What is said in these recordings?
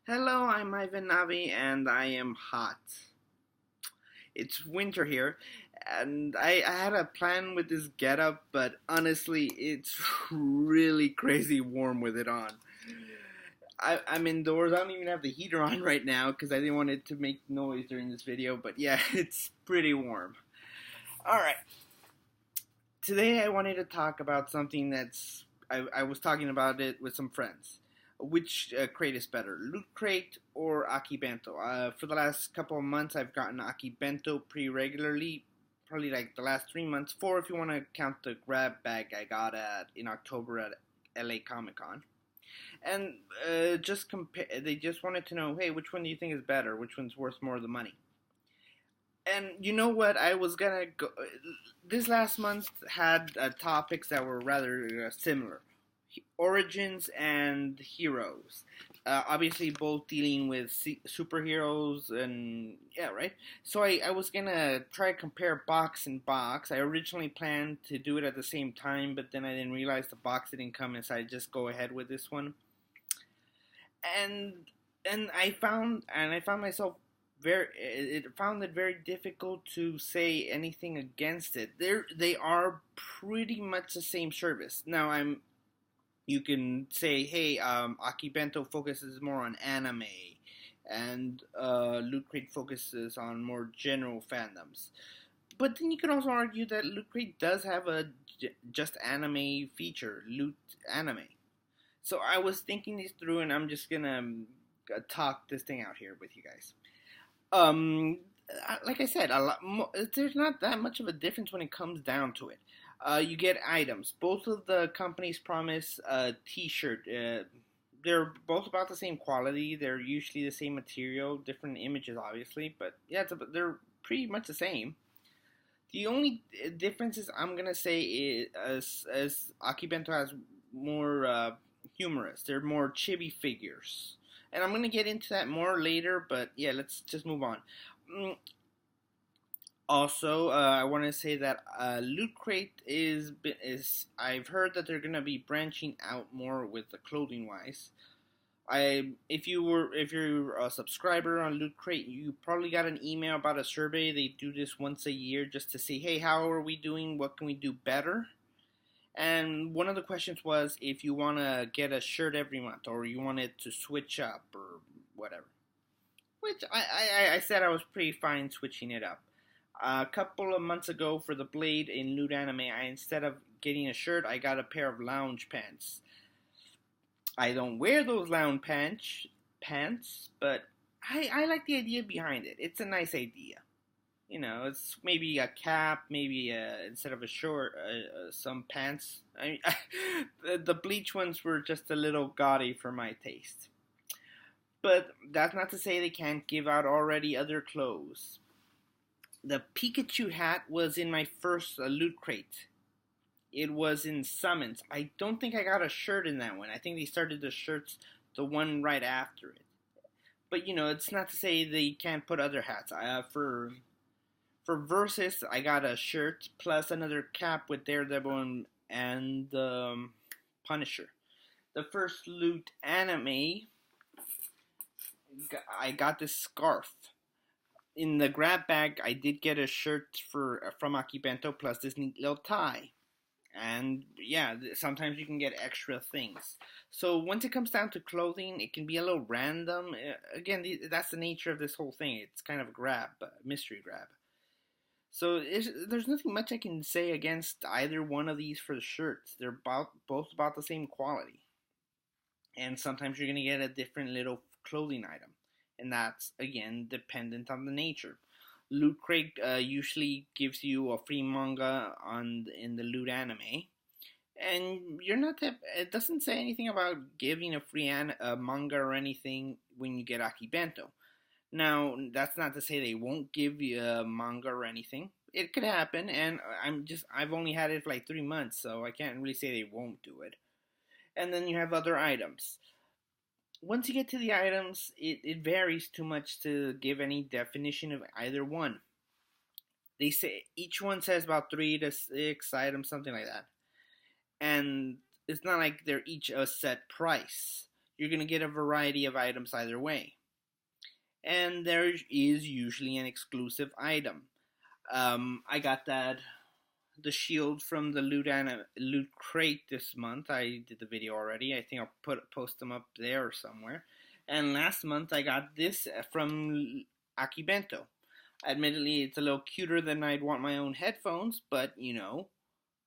Hello, I'm Ivan Navi and I am hot. It's winter here, and I had a plan with this getup, but honestly, it's really crazy warm with it on. I'm indoors. I don't even have the heater on right now because I didn't want it to make noise during this video, but yeah, it's pretty warm. Alright, today I wanted to talk about something I was talking about it with some friends. Which crate is better, Loot Crate or Akibento? For the last couple of months, I've gotten Akibento pretty regularly. Probably like the last 3 months, four if you want to count the grab bag I got at in October at LA Comic Con. And just compare. They just wanted to know, hey, which one do you think is better? Which one's worth more of the money? And you know what? I was gonna go. This last month had topics that were rather similar: origins and heroes. Obviously, both dealing with superheroes and yeah, right. So I was gonna try to compare box and box. I originally planned to do it at the same time, but then I didn't realize the box didn't come, and so I just go ahead with this one. And I found myself found it very difficult to say anything against it. They are pretty much the same service. Now you can say, hey, Akibento focuses more on anime, and Loot Crate focuses on more general fandoms. But then you can also argue that Loot Crate does have a just anime feature, Loot Anime. So I was thinking these through, and I'm just gonna talk this thing out here with you guys. Um, like I said, there's not that much of a difference when it comes down to it. You get items. Both of the companies promise a T-shirt. They're both about the same quality. They're usually the same material, different images, obviously, but yeah, they're pretty much the same. The only differences I'm gonna say is as Akibento has more humorous. They're more chibi figures, and I'm gonna get into that more later. But yeah, let's just move on. Mm, Also, I want to say that Loot Crate is I've heard that they're gonna be branching out more with the clothing wise. If you're a subscriber on Loot Crate, you probably got an email about a survey. They do this once a year just to see, hey, how are we doing? What can we do better? And one of the questions was if you want to get a shirt every month or you wanted to switch up or whatever. Which I said I was pretty fine switching it up. A couple of months ago for the Blade in Loot Anime, instead of getting a shirt, I got a pair of lounge pants. I don't wear those lounge pants, but I like the idea behind it. It's a nice idea. It's maybe a cap, maybe instead of a short, some pants. The bleach ones were just a little gaudy for my taste. But that's not to say they can't give out already other clothes. The Pikachu hat was in my first Loot Crate. It was in Summons. I don't think I got a shirt in that one. I think they started the shirts the one right after it. But it's not to say they can't put other hats. For Versus, I got a shirt plus another cap with Daredevil and Punisher. The first Loot Anime, I got this scarf. In the grab bag, I did get a shirt from Akibento plus this neat little tie. And yeah, sometimes you can get extra things. So once it comes down to clothing, it can be a little random. Again, that's the nature of this whole thing. It's kind of a grab, mystery grab. So there's nothing much I can say against either one of these for the shirts. They're both about the same quality. And sometimes you're going to get a different little clothing item. And that's, again, dependent on the nature. Loot Crate usually gives you a free manga in the Loot Anime. And it doesn't say anything about giving a free manga or anything when you get Akibento. Now, that's not to say they won't give you a manga or anything. It could happen, and I've only had it for like 3 months, so I can't really say they won't do it. And then you have other items. Once you get to the items, it varies too much to give any definition of either one. They say each one says about 3 to 6 items, something like that. And it's not like they're each a set price. you're going to get a variety of items either way. And there is usually an exclusive item. I got the shield from the Loot Crate this month. I did the video already. I think I'll post them up there somewhere. And last month I got this from Akibento. Admittedly, it's a little cuter than I'd want my own headphones, but you know,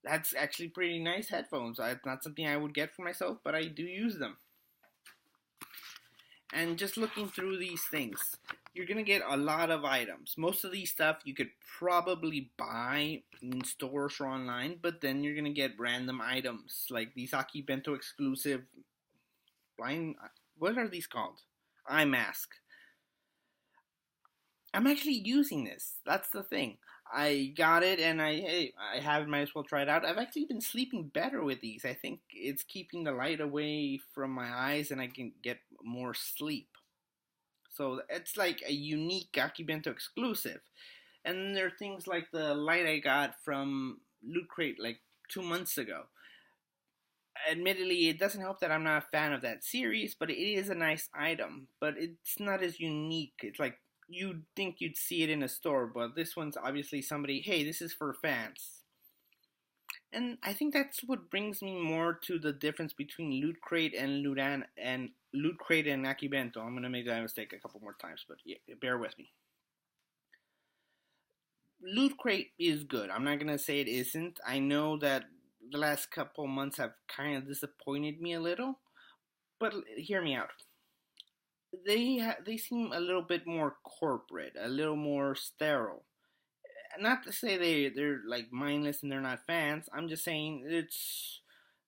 that's actually pretty nice headphones. It's not something I would get for myself, but I do use them. And just looking through these things, you're going to get a lot of items. Most of these stuff you could probably buy in stores or online, but then you're going to get random items like these Akibento exclusive what are these called? Eye mask. I'm actually using this. That's the thing. I got it and I might as well try it out. I've actually been sleeping better with these. I think it's keeping the light away from my eyes and I can get more sleep. So it's like a unique Akibento exclusive. And then there are things like the light I got from Loot Crate like 2 months ago. Admittedly, it doesn't help that I'm not a fan of that series, but it is a nice item. But it's not as unique. It's like you'd think you'd see it in a store, but this one's obviously somebody, hey, this is for fans. And I think that's what brings me more to the difference between Loot Crate and Loot Crate and Akibento. I'm gonna make that mistake a couple more times, but yeah, bear with me. Loot Crate is good. I'm not gonna say it isn't. I know that the last couple months have kind of disappointed me a little, but hear me out. They seem a little bit more corporate, a little more sterile. Not to say they're like mindless and they're not fans. I'm just saying it's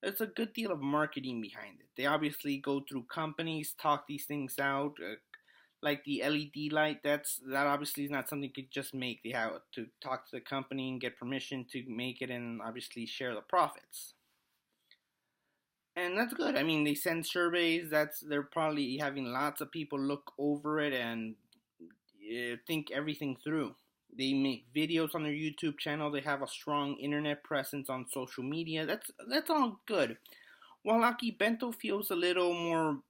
a good deal of marketing behind it. They obviously go through companies, talk these things out. Like the LED light, that obviously is not something you could just make. They have to talk to the company and get permission to make it, and obviously share the profits. And that's good. I mean, they send surveys. They're probably having lots of people look over it and think everything through. They make videos on their YouTube channel. They have a strong internet presence on social media. That's all good. While Akibento feels a little more,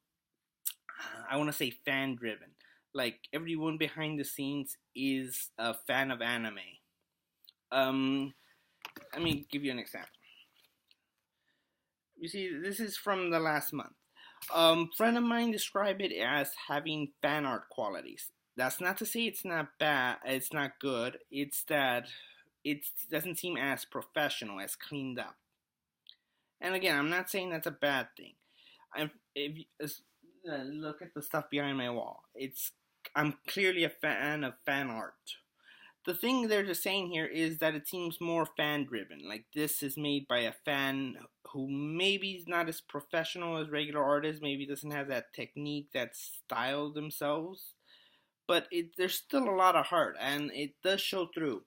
I want to say, fan driven. Like everyone behind the scenes is a fan of anime. Let me give you an example. You see, this is from the last month. Friend of mine described it as having fan art qualities. That's not to say it's not bad, it's not good. It's that it doesn't seem as professional, as cleaned up. And again, I'm not saying that's a bad thing. Look at the stuff behind my wall. I'm clearly a fan of fan art. The thing they're just saying here is that it seems more fan-driven. Like, this is made by a fan who maybe is not as professional as regular artists, maybe doesn't have that technique, that style themselves. But there's still a lot of heart, and it does show through.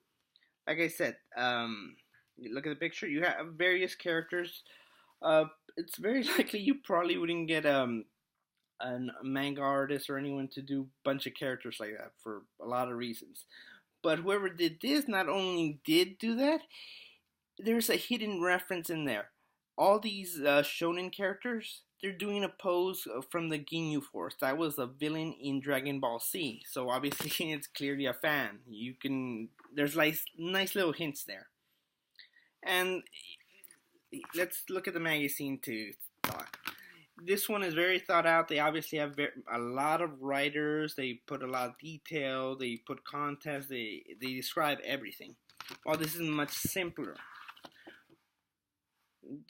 Like I said, you look at the picture, you have various characters. It's very likely you probably wouldn't get a manga artist or anyone to do a bunch of characters like that for a lot of reasons. But whoever did this not only did do that, there's a hidden reference in there. All these shonen characters, they're doing a pose from the Ginyu Force. That was a villain in Dragon Ball Z. So obviously it's clearly a fan. There's like nice little hints there. And let's look at the magazine to talk. This one is very thought out. They obviously have a lot of writers. They put a lot of detail. They put contests. They describe everything. While this is much simpler.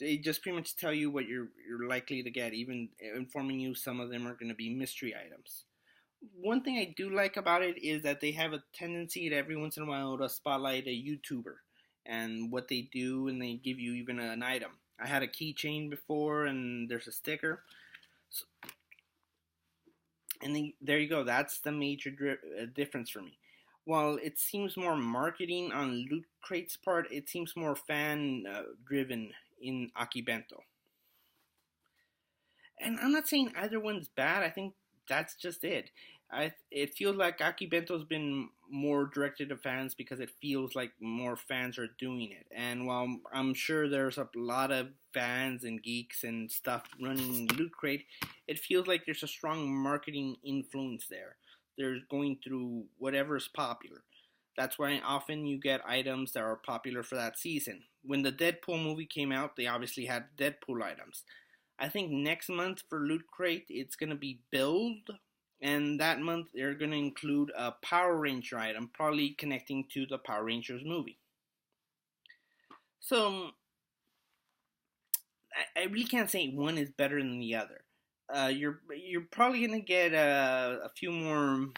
They just pretty much tell you what you're likely to get, even informing you some of them are going to be mystery items. One thing I do like about it is that they have a tendency to every once in a while to spotlight a YouTuber and what they do, and they give you even an item. I had a keychain before, and there's a sticker. And there you go. That's the major difference for me. While it seems more marketing on Loot Crate's part, it seems more fan-driven in Akibento. And I'm not saying either one's bad. I think that's just it. It feels like Akibento's been more directed to fans because it feels like more fans are doing it. And while I'm sure there's a lot of fans and geeks and stuff running Loot Crate, it feels like there's a strong marketing influence there. They're going through whatever's popular. That's why often you get items that are popular for that season. When the Deadpool movie came out, they obviously had Deadpool items. I think next month for Loot Crate, it's going to be Build, and that month they're going to include a Power Ranger item, probably connecting to the Power Rangers movie. So, I really can't say one is better than the other. You're probably going to get a few more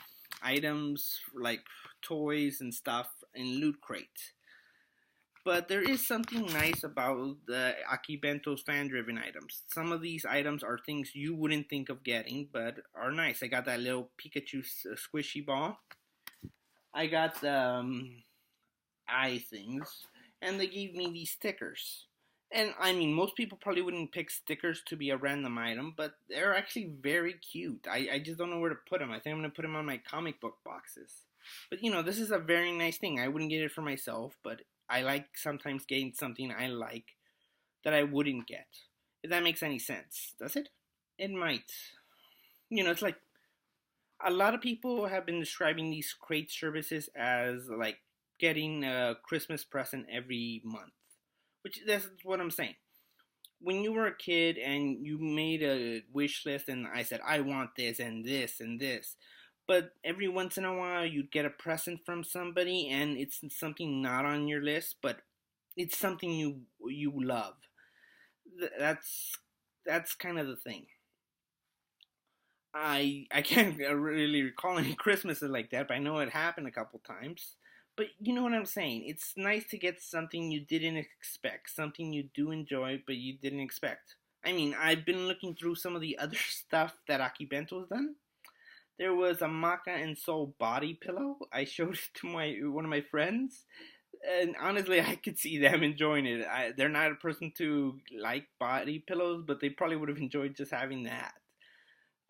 items, like toys and stuff, in Loot Crate. But there is something nice about the Akibento's fan-driven items. Some of these items are things you wouldn't think of getting, but are nice. I got that little Pikachu squishy ball. I got the eye things, and they gave me these stickers. And I mean, most people probably wouldn't pick stickers to be a random item, but they're actually very cute. I just don't know where to put them. I think I'm going to put them on my comic book boxes. But this is a very nice thing. I wouldn't get it for myself, but I like sometimes getting something I like that I wouldn't get. If that makes any sense. Does it? It might. It's like a lot of people have been describing these crate services as like getting a Christmas present every month. Which, that's what I'm saying. When you were a kid and you made a wish list and I said, I want this and this and this. But every once in a while you'd get a present from somebody and it's something not on your list, but it's something you love. That's kind of the thing. I can't really recall any Christmases like that, but I know it happened a couple times. But you know what I'm saying? It's nice to get something you didn't expect, something you do enjoy but you didn't expect. I mean, I've been looking through some of the other stuff that Akibento's done. There was a Maka and Soul body pillow. I showed it to one of my friends, and honestly, I could see them enjoying it. They're not a person to like body pillows, but they probably would have enjoyed just having that.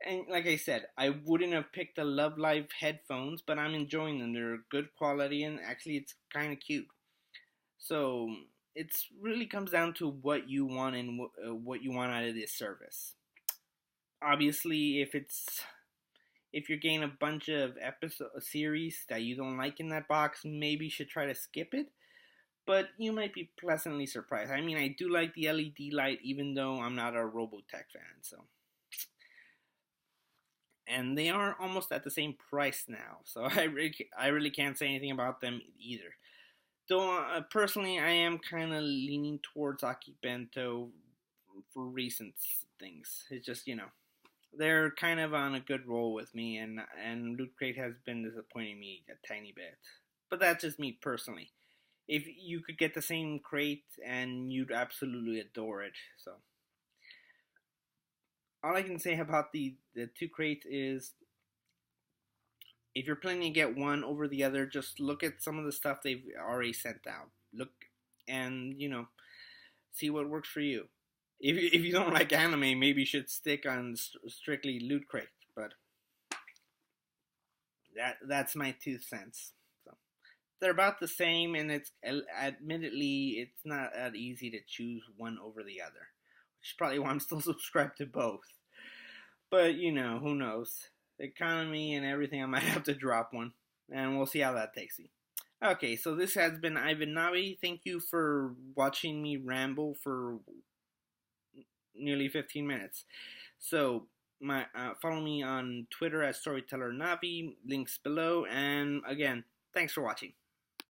And like I said, I wouldn't have picked the Love Live headphones, but I'm enjoying them. They're good quality, and actually, it's kind of cute. So it really comes down to what you want and what you want out of this service. Obviously, if you're getting a bunch of series that you don't like in that box, maybe you should try to skip it. But you might be pleasantly surprised. I mean, I do like the LED light, even though I'm not a Robotech fan. And they are almost at the same price now, so I really can't say anything about them either. Though personally, I am kind of leaning towards Akibento for recent things. It's just they're kind of on a good roll with me, and Loot Crate has been disappointing me a tiny bit. But that's just me personally. If you could get the same crate, and you'd absolutely adore it. So all I can say about the two crates is, if you're planning to get one over the other, just look at some of the stuff they've already sent out. Look and see what works for you. If you don't like anime, maybe you should stick on strictly Loot Crate. But that's my 2 cents. So they're about the same, and admittedly it's not that easy to choose one over the other, which is probably why I'm still subscribed to both. But who knows? The economy and everything, I might have to drop one, and we'll see how that takes me. Okay, so this has been Ivan Navi. Thank you for watching me ramble for nearly 15 minutes. So follow me on Twitter at StorytellerNavi, links below, and again, thanks for watching.